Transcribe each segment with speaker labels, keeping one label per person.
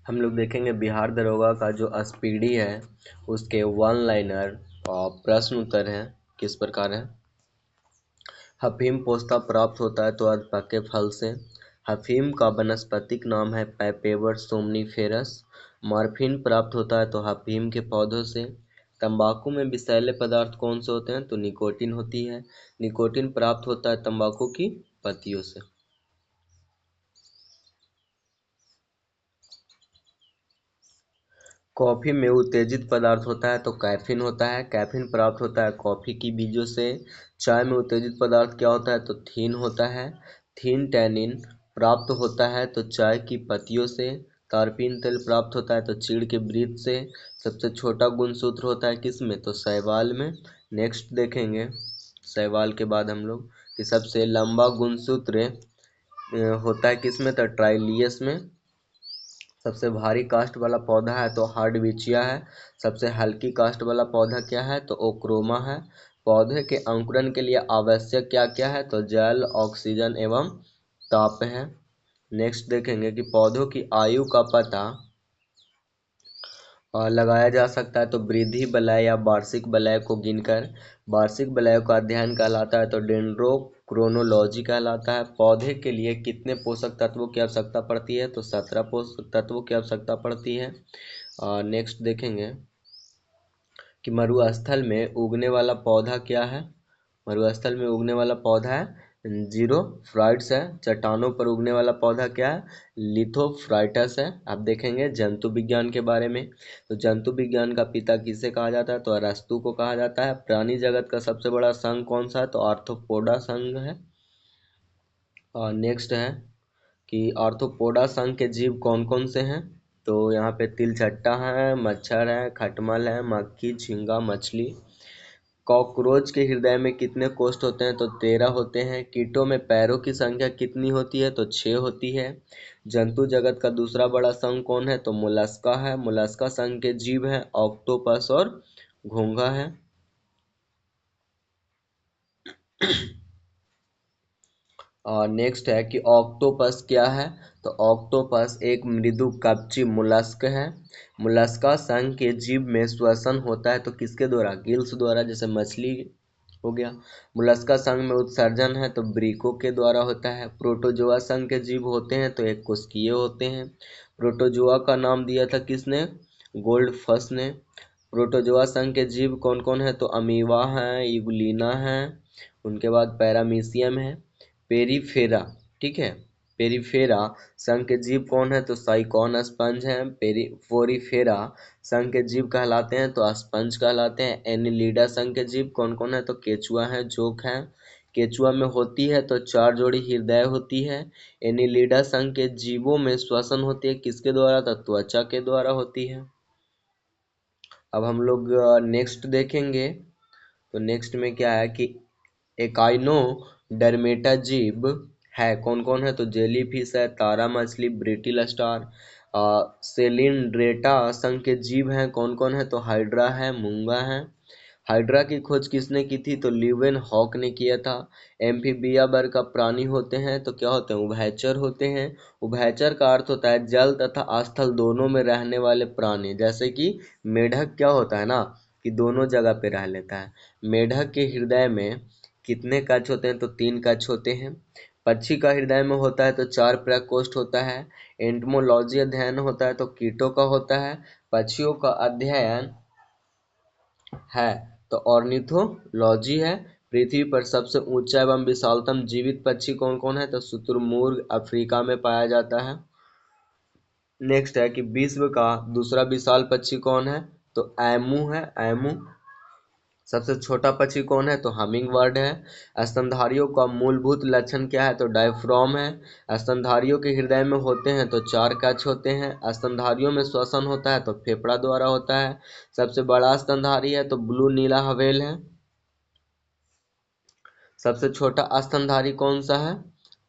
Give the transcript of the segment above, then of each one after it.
Speaker 1: हम लोग देखेंगे बिहार दरोगा का जो स्पीडी है उसके वन लाइनर और प्रश्न उत्तर हैं। किस प्रकार है। अफीम पोस्ता प्राप्त होता है तो अधपके फल से। अफीम का वानस्पतिक नाम है पैपेवर सोमनीफेरस। मॉर्फिन प्राप्त होता है तो अफीम के पौधों से। तंबाकू में विषैले पदार्थ कौन से होते हैं तो निकोटीन होती है। निकोटीन प्राप्त होता है तंबाकू की पत्तियों से। कॉफी में उत्तेजित पदार्थ होता है तो कैफीन होता है। कैफीन प्राप्त होता है कॉफी की बीजों से। चाय में उत्तेजित पदार्थ क्या होता है तो थीन होता है। थीन टैनिन प्राप्त होता है तो चाय की पत्तियों से। तारपीन तेल प्राप्त होता है तो चीड़ के वृक्ष से। सबसे छोटा गुणसूत्र होता है किस में तो शैवाल में। नेक्स्ट देखेंगे शैवाल के बाद हम लोग कि सबसे लंबा गुणसूत्र होता है किस में तो ट्राइलियस में। सबसे भारी कास्ट वाला पौधा है तो हार्डविचिया है। सबसे हल्की कास्ट वाला पौधा क्या है तो ओक्रोमा है। पौधे के अंकुरण के लिए आवश्यक क्या क्या है तो जल, ऑक्सीजन एवं ताप है। नेक्स्ट देखेंगे कि पौधों की आयु का पता लगाया जा सकता है तो वृद्धि वलय या वार्षिक वलय को गिनकर। वार्षिक वलय का अध्ययन कहलाता है तो डेंड्रोक्रोनोलॉजी कहलाता है। पौधे के लिए कितने पोषक तत्वों की आवश्यकता पड़ती है तो 17 पोषक तत्वों की आवश्यकता पड़ती है। नेक्स्ट देखेंगे कि मरुस्थल में उगने वाला पौधा क्या है। मरुस्थल में उगने वाला पौधा है जीरोफ्राइट्स है। चट्टानों पर उगने वाला पौधा क्या है लिथोफ्राइटस है। अब देखेंगे जंतु विज्ञान के बारे में तो जंतु विज्ञान का पिता किसे कहा जाता है तो अरस्तु को कहा जाता है। प्राणी जगत का सबसे बड़ा संघ कौन सा है तो आर्थ्रोपोडा संघ है। और नेक्स्ट है कि आर्थ्रोपोडा संघ के जीव कौन कौन से हैं तो यहाँ पे तिलचट्टा है, मच्छर है, खटमल है, मक्खी, झींगा, मछली। कॉकरोच के हृदय में कितने कोष्ठ होते हैं तो 13 होते हैं। कीटों में पैरों की संख्या कितनी होती है तो 6 होती है। जंतु जगत का दूसरा बड़ा संघ कौन है तो मोलस्का है। मोलस्का संघ के जीव हैं ऑक्टोपस और घोंघा है। और नेक्स्ट है कि ऑक्टोपस क्या है तो ऑक्टोपस एक मृदु कवची मुलस्क है। मुलस्का संघ के जीव में श्वसन होता है तो किसके द्वारा गिल्स द्वारा, जैसे मछली हो गया। मुलस्का संघ में उत्सर्जन है तो ब्रीको के द्वारा होता है। प्रोटोजोआ संघ के जीव होते हैं तो एक कोशिकीय होते हैं। प्रोटोजोआ का नाम दिया था किसने गोल्डफस ने। प्रोटोजोआ संघ के जीव कौन कौन है तो अमीबा है, यूग्लिना है, उनके बाद पैरामीशियम है, पेरीफेरा। ठीक है। पेरीफेरा संघ के जीव कौन है तो साइकॉन स्पंज है। पोरीफेरा संघ के जीव कहलाते हैं तो स्पंज कहलाते हैं। एनिलीडा संघ के जीव कौन कौन है तो केचुआ है, जोक है। केचुआ में होती है तो 4 जोड़ी हृदय होती है। एनिलीडा संघ के जीवों में श्वसन होती है किसके द्वारा तो त्वचा के द्वारा होती है। अब हम लोग नेक्स्ट देखेंगे तो नेक्स्ट में क्या है कि एकाइनो डर्मेटा जीव है कौन कौन है तो जेली फिश है, तारा मछली, ब्रिटिल स्टार। सेलिंड्रेटा संघ के जीव हैं कौन कौन है तो हाइड्रा है, मूंगा है। हाइड्रा की खोज किसने की थी तो ल्यूवेन हॉक ने किया था। एम्फीबिया वर्ग का प्राणी होते हैं तो क्या होते हैं उभयचर होते हैं। उभयचर का अर्थ होता है जल तथा स्थल दोनों में रहने वाले प्राणी। जैसे कि मेढक क्या होता है ना कि दोनों जगह पे रह लेता है। मेढक के हृदय में कितने कक्ष होते हैं तो 3 कक्ष होते हैं। पक्षी का हृदय में होता है तो 4 प्रकोष्ठ होता है। एंटमोलॉजी अध्ययन होता है तो कीटों का होता है। पक्षियों का अध्ययन है तो ऑर्निथोलॉजी है। पृथ्वी पर सबसे ऊंचा एवं विशालतम जीवित पक्षी कौन कौन है तो शुतुरमुर्ग अफ्रीका में पाया जाता है। नेक्स्ट है कि विश्व का दूसरा विशाल पक्षी कौन है तो एमू है, एमू। सबसे छोटा पक्षी कौन है तो हमिंग बर्ड है। स्तनधारियों का मूलभूत लक्षण क्या है तो डायफ्राम है। स्तनधारियों के हृदय में होते हैं तो 4 कक्ष होते हैं। स्तनधारियों में श्वसन होता है तो फेफड़ा द्वारा होता है। सबसे बड़ा स्तनधारी है तो ब्लू नीला व्हेल है। सबसे छोटा स्तनधारी कौन सा है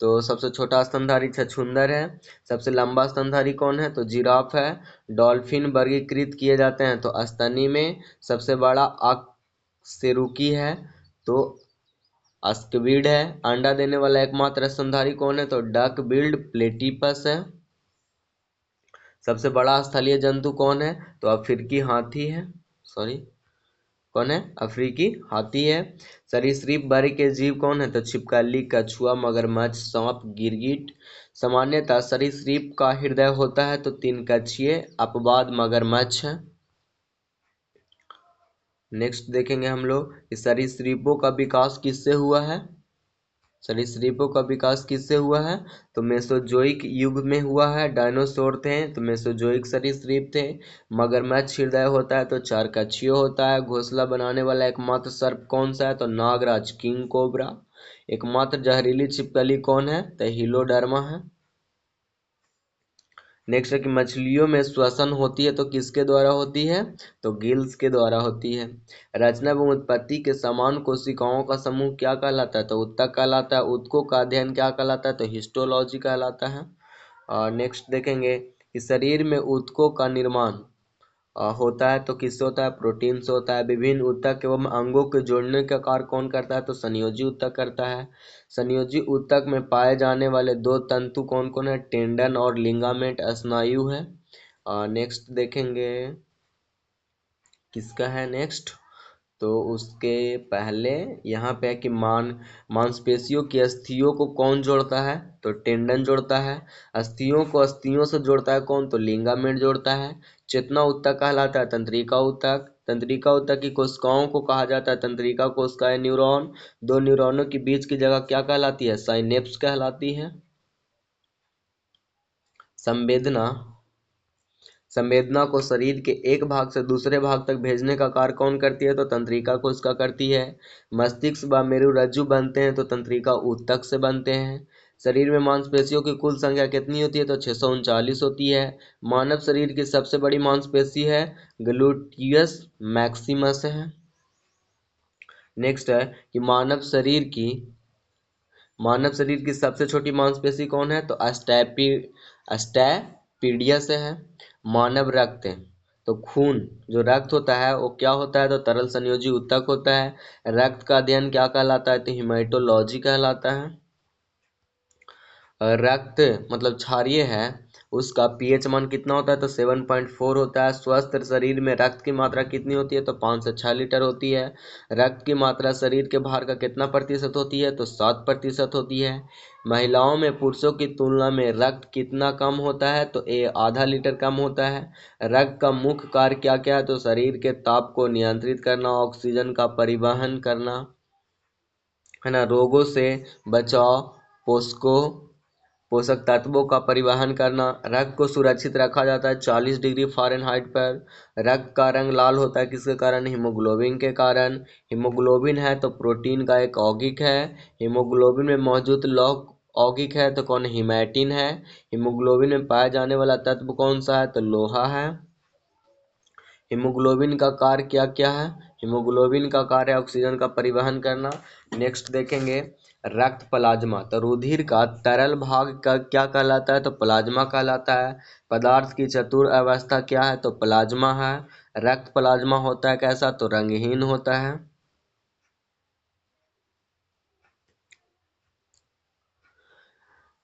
Speaker 1: तो सबसे छोटा स्तनधारी छछूंदर है। सबसे लंबा स्तनधारी कौन है तो जिराफ है। डॉल्फिन वर्गीकृत किए जाते हैं तो स्तनी में। सबसे बड़ा अकशेरुकी है तो स्क्विड है। अंडा देने वाला एकमात्र स्तनधारी कौन है तो डक बिल्ड प्लेटिपस है। सबसे बड़ा स्थलीय जंतु कौन है? तो अफ्रीकी हाथी है। सॉरी, कौन है? अफ्रीकी हाथी है। सरीसृप वर्ग के जीव कौन है? तो छिपकली, कछुआ, मगरमच्छ, सांप, गिरगिट। सामान्यतः सरीसृप का हृदय होता है तो तीन कछिए, अपवाद मगरमच्छ है। नेक्स्ट देखेंगे हम लोग कि सरीसृपों का विकास किससे हुआ है? सरीसृपों का विकास किससे हुआ है? तो मेसोजोइक युग में हुआ है। डायनासोर थे तो मेसोजोइक सरीसृप थे। मगरमच्छ हृदय होता है तो चार कछियो होता है। घोंसला बनाने वाला एकमात्र सर्प कौन सा है? तो नागराज, किंग कोबरा। एकमात्र जहरीली छिपकली कौन है? तो हिलोडर्मा है। नेक्स्ट है कि मछलियों में श्वसन होती है तो किसके द्वारा होती है? तो गिल्स के द्वारा होती है। रचना एवं उत्पत्ति के समान कोशिकाओं का समूह क्या कहलाता है? तो ऊतक कहलाता है। ऊतकों का अध्ययन क्या कहलाता है? तो हिस्टोलॉजी कहलाता है। और नेक्स्ट देखेंगे कि शरीर में ऊतकों का निर्माण होता है तो किससे होता है? प्रोटीन से होता है। विभिन्न ऊतक एवं अंगों के जोड़ने का कार्य कौन करता है? तो संयोजी ऊतक करता है। संयोजी ऊतक में पाए जाने वाले दो तंतु कौन कौन है? टेंडन और लिगामेंट स्नायु है। नेक्स्ट देखेंगे किसका है नेक्स्ट। तो उसके पहले यहाँ पे है कि मांसपेशियों की अस्थियों को कौन जोड़ता है? तो टेंडन जोड़ता है। अस्थियों को अस्थियों से जोड़ता है कौन? तो लिगामेंट जोड़ता है। चेतना ऊतक कहलाता है तंत्रिका ऊतक। तंत्रिका ऊतक की कोशिकाओं को कहा जाता है तंत्रिका कोशिकाएं। न्यूरॉन, दो न्यूरॉनों के बीच की जगह क्या कहलाती है? साइनेप्स कहलाती है। संवेदना, संवेदना को शरीर के एक भाग से दूसरे भाग तक भेजने का कार्य कौन करती है? तो तंत्रिका कोशिका करती है। मस्तिष्क व मेरुरज्जु बनते हैं तो तंत्रिका ऊतक से बनते हैं। शरीर में मांसपेशियों की कुल संख्या कितनी होती है? तो 639 होती है। मानव शरीर की सबसे बड़ी मांसपेशी है ग्लूटियस मैक्सिमस है। नेक्स्ट है कि मानव शरीर की सबसे छोटी मांसपेशी कौन है? तो अस्टैपीडियस है। मानव रक्त, तो खून जो रक्त होता है वो क्या होता है? तो तरल संयोजी ऊतक होता है। रक्त का अध्ययन क्या कहलाता है? तो हिमेटोलॉजी कहलाता है। रक्त मतलब क्षारीय है, उसका पीएच मान कितना होता है? तो 7.4 होता है। स्वस्थ शरीर में रक्त की मात्रा कितनी होती है? तो 5 से 6 लीटर होती है। रक्त की मात्रा शरीर के भार का कितना प्रतिशत होती है? तो 7% होती है। महिलाओं में पुरुषों की तुलना में रक्त कितना कम होता है? तो आधा लीटर कम होता है। रक्त का मुख्य कार्य क्या क्या है? तो शरीर के ताप को नियंत्रित करना, ऑक्सीजन का परिवहन करना, है ना, रोगों से बचाव, पोषक तत्वों का परिवहन करना। रक्त को सुरक्षित रखा जाता है 40 डिग्री फ़ारेनहाइट पर। रक्त का रंग लाल होता है किसके कारण? हीमोग्लोबिन के कारण। हीमोग्लोबिन है तो प्रोटीन का एक यौगिक है। हीमोग्लोबिन में मौजूद लौह यौगिक है तो कौन? हीमैटिन है। हीमोग्लोबिन में पाया जाने वाला तत्व कौन सा है? तो लोहा है। हीमोग्लोबिन का कार्य क्या क्या है? हीमोग्लोबिन का कार्य है ऑक्सीजन का परिवहन करना। नेक्स्ट देखेंगे रक्त प्लाज्मा, तो रुधिर का तरल भाग का क्या कहलाता है? तो प्लाज्मा कहलाता है। पदार्थ की चतुर अवस्था क्या है? तो प्लाज्मा है। रक्त प्लाज्मा होता है कैसा? तो रंगहीन होता है।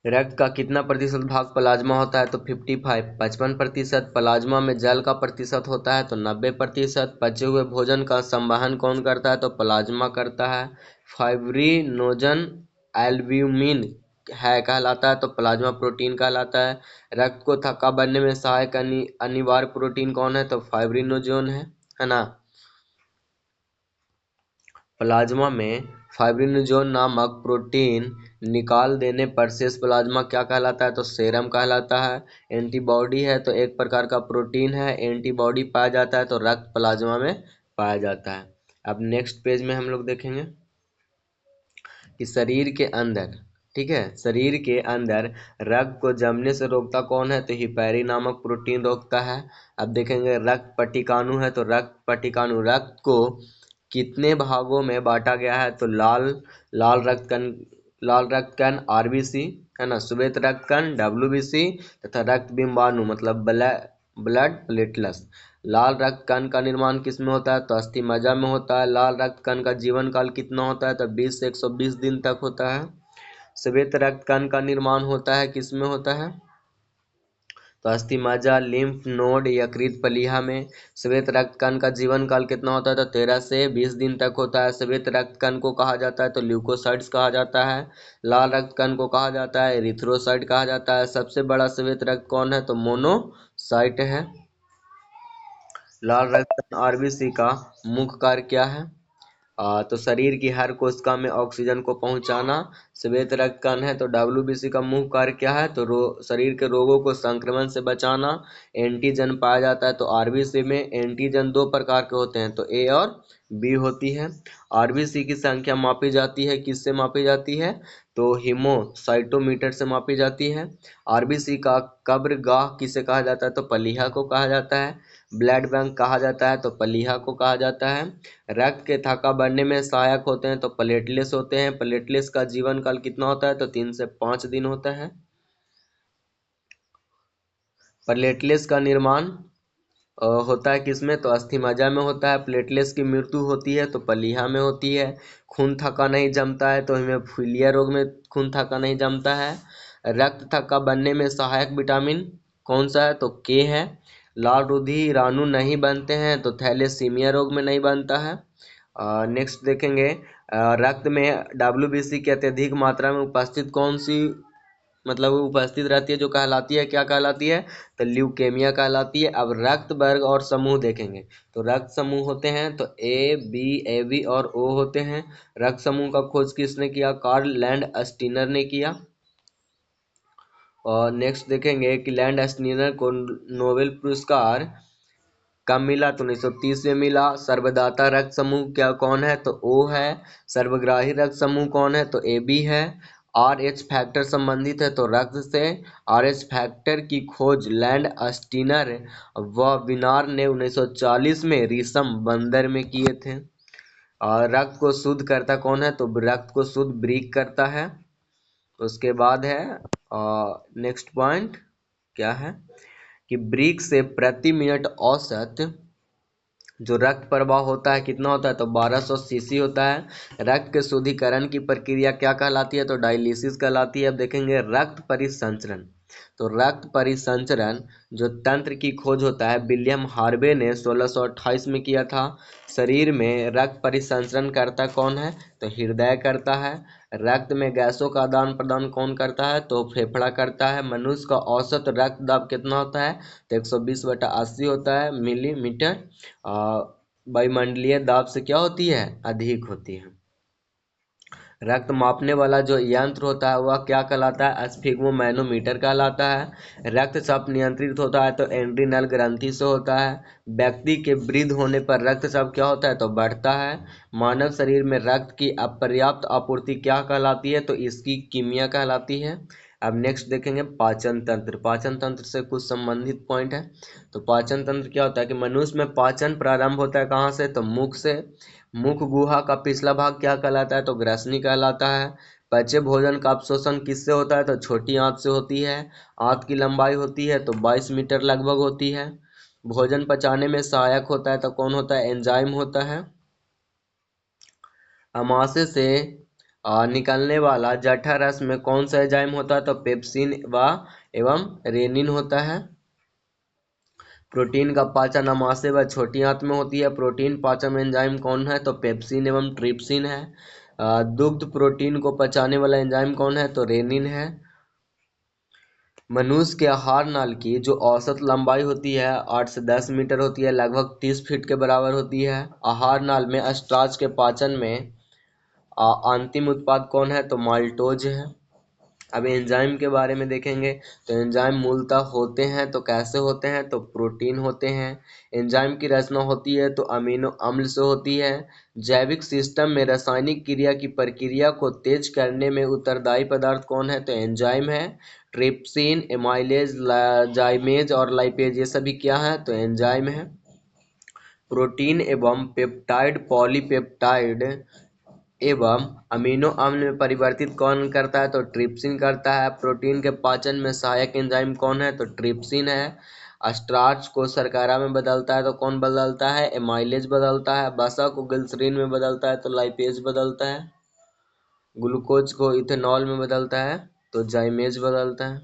Speaker 1: रक्त का कितना प्रतिशत भाग प्लाज्मा होता है? तो 55, 55%। प्लाज्मा में जल का प्रतिशत होता है तो 90%। पचे हुए भोजन का संवहन कौन करता है? तो प्लाज्मा करता है। फाइब्रिनोजन एल्ब्यूमिन है कहलाता है तो प्लाज्मा प्रोटीन कहलाता है। रक्त को थक्का बनने में सहायक अनिवार्य प्रोटीन कौन है? तो फाइब्रिनोजन है ना। प्लाज्मा में फाइब्रिनोजन नामक प्रोटीन निकाल देने पर शेष प्लाज्मा क्या कहलाता है? तो सेरम कहलाता है। एंटीबॉडी है तो एक प्रकार का प्रोटीन है। एंटीबॉडी पाया जाता है तो रक्त प्लाज्मा में पाया जाता है। अब नेक्स्ट पेज में हम लोग देखेंगे कि शरीर के अंदर, ठीक है, शरीर के अंदर रक्त को जमने से रोकता कौन है? तो हिपैरी नामक प्रोटीन रोकता है। अब देखेंगे रक्त पट्टिकाणु है तो रक्त पट्टिकाणु रक्त को कितने भागों में बांटा गया है? तो लाल रक्त कण आरबीसी, है ना, श्वेत रक्त कण डब्ल्यूबीसी तथा रक्त बिंबाणु मतलब ब्लड प्लेटलेट्स। लाल रक्त कण का निर्माण किस में होता है? तो अस्थि मज्जा में होता है। लाल रक्त कण का जीवन काल कितना होता है? तो 20 से 120 दिन तक होता है। श्वेत रक्त कण का निर्माण होता है किस में होता है? तो अस्थि मज्जा, लिम्फ नोड, यकृत प्लीहा में। श्वेत रक्त कण का जीवन काल कितना होता है? तो 13 से 20 दिन तक होता है। श्वेत रक्त कण को कहा जाता है तो ल्यूकोसाइट्स कहा जाता है। लाल रक्त कण को कहा जाता है एरिथ्रोसाइट कहा जाता है। सबसे बड़ा श्वेत रक्त कौन है? तो मोनोसाइट है। लाल रक्त कण आरबीसी का मुख्य कार्य क्या है? तो शरीर की हर कोशिका में ऑक्सीजन को पहुंचाना। श्वेत रक्त कण है तो डब्ल्यूबीसी का मुख्य कार्य क्या है? तो शरीर के रोगों को संक्रमण से बचाना। एंटीजन पाया जाता है तो आरबीसी में एंटीजन दो प्रकार के होते हैं, तो ए और बी होती है। आरबीसी की संख्या मापी जाती है, किससे मापी जाती है? तो हीमोसाइटोमीटर से मापी जाती है। आरबीसी का कब्रगाह किसे कहा जाता है? तो प्लीहा को कहा जाता है। ब्लड बैंक कहा जाता है तो प्लीहा को कहा जाता है। रक्त के थक्का बढ़ने में सहायक होते हैं तो प्लेटलेट्स होते हैं। प्लेटलेट्स का जीवन काल कितना होता है? तो 3 से 5 दिन होता है। प्लेटलेट्स का निर्माण होता है किसमें? तो अस्थि मज्जा में होता है। प्लेटलेट्स की मृत्यु होती है तो प्लीहा में होती है। खून थक्का नहीं जमता है तो हीमोफीलिया रोग में खून थक्का नहीं जमता है। रक्त थक्का बनने में सहायक विटामिन कौन सा है? तो के है। लाल रुधिराणु नहीं बनते हैं तो थैलेसीमिया रोग में नहीं बनता है। नेक्स्ट देखेंगे, रक्त में डब्ल्यूबीसी की अत्यधिक मात्रा में उपस्थित कौन सी मतलब उपस्थित रहती है जो कहलाती है, क्या कहलाती है? तो ल्यूकेमिया कहलाती है। अब रक्त वर्ग और समूह देखेंगे तो रक्त समूह होते हैं तो ए बी ए बी और ओ होते हैं। रक्त समूह का खोज किसने किया? कार्ल लैंड स्टीनर ने किया। और नेक्स्ट देखेंगे कि लैंड स्टीनर को नोबेल पुरस्कार कब मिला? तो 1930 में मिला। सर्वदाता रक्त समूह क्या कौन है? तो ओ है। सर्वग्राही रक्त समूह कौन है? तो ए बी है। आर एच फैक्टर संबंधित है तो रक्त से। आर एच फैक्टर की खोज लैंड स्टीनर व विनार ने 1940 में रीसम बंदर में किए थे। और रक्त को शुद्ध करता कौन है? तो रक्त को शुद्ध ब्रीक करता है। उसके बाद है नेक्स्ट पॉइंट क्या है कि ब्रीक से प्रति मिनट औसत जो रक्त प्रवाह होता है कितना होता है? तो 1200 सीसी होता है। रक्त के शुद्धिकरण की प्रक्रिया क्या कहलाती है? तो डायलिसिस कहलाती है। अब देखेंगे रक्त परिसंचरण। तो रक्त परिसंचरण जो तंत्र की खोज होता है विलियम हार्वे ने 1628 में किया था। शरीर में रक्त परिसंचरण करता कौन है? तो हृदय करता है। रक्त में गैसों का आदान प्रदान कौन करता है? तो फेफड़ा करता है। मनुष्य का औसत रक्त दाब कितना होता है? तो 120/80 होता है मिलीमीटर। वायुमंडलीय दाब से क्या होती है? अधिक होती है। रक्त मापने वाला जो यंत्र होता है वह क्या कहलाता है? स्फिग्मोमैनोमीटर कहलाता है। रक्तचाप नियंत्रित होता है तो एड्रिनल ग्रंथि से होता है। व्यक्ति के वृद्ध होने पर रक्तचाप क्या होता है? तो बढ़ता है। मानव शरीर में रक्त की अपर्याप्त आपूर्ति क्या कहलाती है? तो इसकी कीमिया कहलाती है। अब नेक्स्ट देखेंगे पाचन तंत्र। पाचन तंत्र से कुछ संबंधित पॉइंट है। तो पाचन तंत्र क्या होता है कि मनुष्य में पाचन प्रारंभ होता है कहाँ से? तो मुख से। मुख गुहा का पिछला भाग क्या कहलाता है? तो ग्रसनी कहलाता है। पचे भोजन का अवशोषण किससे होता है? तो छोटी आंत से होती है। आंत की लंबाई होती है तो 22 मीटर लगभग होती है। भोजन पचाने में सहायक होता है तो कौन होता है? एंजाइम होता है। अमाशय से निकलने वाला जठर रस में कौन सा एंजाइम होता है? तो पेप्सिन व एवं रेनिन होता है। प्रोटीन का पाचन अमाशय व छोटी आंत में होती है। प्रोटीन पाचन एंजाइम कौन है? तो पेप्सिन एवं ट्रिप्सिन है। दुग्ध प्रोटीन को पचाने वाला एंजाइम कौन है? तो रेनिन है। मनुष्य के आहार नाल की जो औसत लंबाई होती है 8 से 10 मीटर होती है, लगभग 30 फीट के बराबर होती है। आहार नाल में स्टार्च के पाचन में अंतिम उत्पाद कौन है? तो माल्टोज है। अब एंजाइम के बारे में देखेंगे तो एंजाइम मूलतः होते हैं तो कैसे होते हैं? तो प्रोटीन होते हैं। एंजाइम की रचना होती है तो अमीनो अम्ल से होती है। जैविक सिस्टम में रासायनिक क्रिया की प्रक्रिया को तेज करने में उत्तरदायी पदार्थ कौन है? तो एंजाइम है। ट्रिप्सिन, एमाइलेज, जाइमेज और लाइपेज ये सभी क्या है? तो एंजाइम है। प्रोटीन एवं पेप्टाइड पॉलीपेप्टाइड एवं अमीनो अम्ल में परिवर्तित कौन करता है? तो ट्रिप्सिन करता है। प्रोटीन के पाचन में सहायक एंजाइम कौन है? तो ट्रिप्सिन है। स्टार्च को शर्करा में बदलता है तो कौन बदलता है? एमाइलेज बदलता है। वसा को ग्लिसरीन में बदलता है तो लाइपेज बदलता है। ग्लूकोज को इथेनॉल में बदलता है तो जाइमेज बदलता है।